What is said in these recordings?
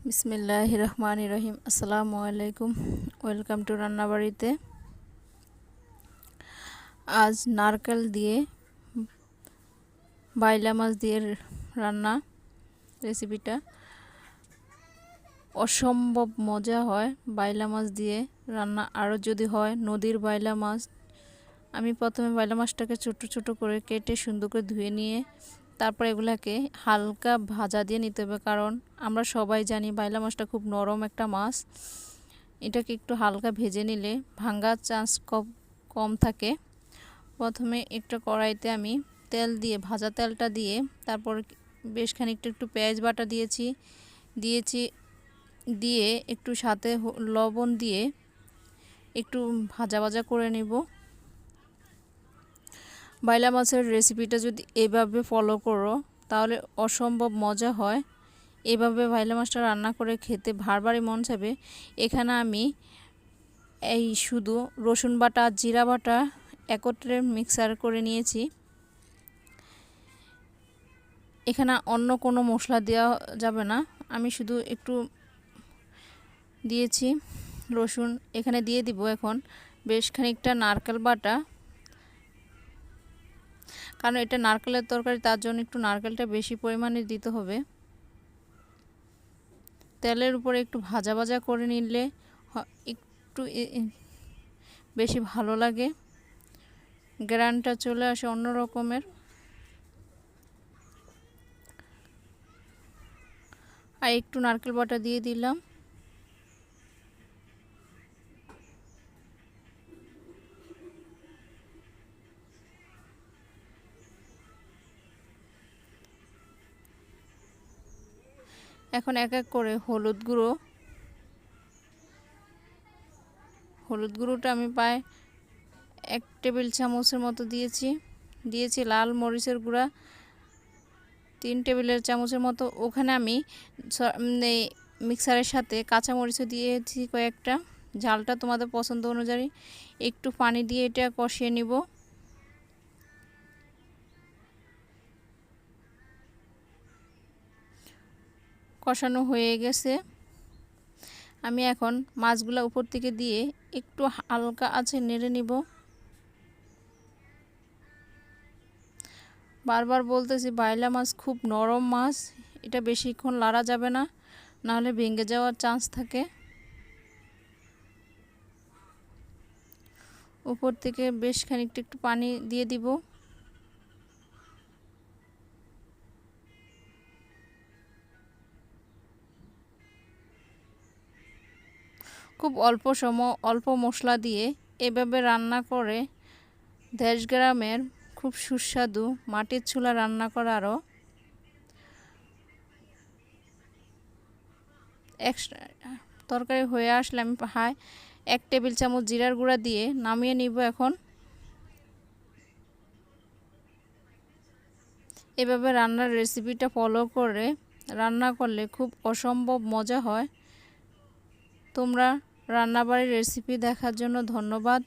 বিসমিল্লাহির রহমানির রহিম। আসসালামু আলাইকুম। ওয়েলকাম টু রান্নাবাড়িতে। আজ নারকেল দিয়ে বাইলা মাছ দিয়ে রান্না রেসিপিটা অসম্ভব মজা হয়। বাইলা মাছ দিয়ে রান্না আরও যদি হয় নদীর বাইলা মাছ। আমি প্রথমে বাইলা মাছটাকে ছোট ছোট করে কেটে সুন্দর করে ধুয়ে নিয়ে তারপর এগুলাকে হালকা ভাজা দিয়ে নিতে হবে, কারণ আমরা সবাই জানি বাইলা মাছটা খুব নরম একটা মাছ। এটাকে একটু হালকা ভেজে নিলে ভাঙার চান্স কম থাকে। প্রথমে একটা কড়াইতে আমি তেল দিয়ে ভাজা তেলটা দিয়ে তারপর বেশ খানিকটা একটু পেঁয়াজ বাটা দিয়ে একটু সাথে লবণ দিয়ে একটু ভাজা ভাজা করে নেব। বাইলা মাছের রেসিপিটা যদি এভাবে ফলো করো তাহলে অসম্ভব মজা হয়। এভাবে বাইলা মাছটা রান্না করে খেতে বারবারই মন চাইবে। এখানে আমি এই শুধু রসুন বাটা জিরা বাটা একত্রে মিক্সার করে নিয়েছি। এখানে অন্য কোনো মশলা দেওয়া যাবে না। আমি শুধু একটু দিয়েছি রসুন। এখানে দিয়ে দিব এখন বেশ খানিকটা নারকেল বাটা, কারণ এটা নারকেলের তরকারি, তার জন্য একটু নারকেলটা বেশি পরিমাণে দিতে হবে। তেলের উপরে একটু ভাজা ভাজা করে নিলে একটু বেশি ভালো লাগে, গ্রানটা চলে আসে অন্য রকমের। আর একটু নারকেল বাটা দিয়ে দিলাম। এখন এক এক করে হলুদ গুঁড়োটা আমি প্রায় 1 টেবিল চামচের মতো দিয়েছি লাল মরিচের গুঁড়া 3 টেবিলের চামচের মতো। ওখানে আমি মিক্সারের সাথে কাঁচা মরিচও দিয়েছি কয়েকটা। ঝালটা তোমাদের পছন্দ অনুযায়ী একটু পানি দিয়ে এটা কষিয়ে নিব। কষানো হয়ে গেছে। আমি এখন মাছগুলো উপর থেকে দিয়ে একটু হালকা আছে নেড়ে নিব। বারবার বলতেছি বাইলা মাছ খুব নরম মাছ, এটা বেশিক্ষণ লাড়া যাবে না, নাহলে ভেঙে যাওয়ার চান্স থাকে। উপর থেকে বেশ খানিকটা একটু পানি দিয়ে দিব। খুব অল্প সময় অল্প মশলা দিয়ে এভাবে রান্না করে দেশ গ্রামের খুব সুস্বাদু মাটির চুলা রান্না করা আরও এক্সট্রা তরকারি হয়ে আসলে আমি 1 টেবিল চামচ জিরার গুঁড়া দিয়ে নামিয়ে নিব। এখন এভাবে রান্নার রেসিপিটা ফলো করে রান্না করলে খুব অসম্ভব মজা হয়। তোমরা রান্নাবাড়ির রেসিপি দেখার জন্য ধন্যবাদ।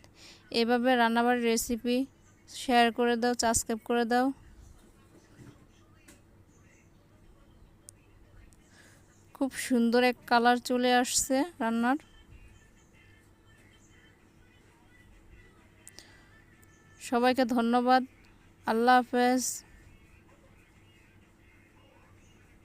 এভাবে রান্নাবাড়ির রেসিপি শেয়ার করে দাও, সাবস্ক্রাইব করে দাও। খুব সুন্দর এক কালার চলে আসছে রান্নার। সবাইকে ধন্যবাদ। আল্লাহ হাফেজ।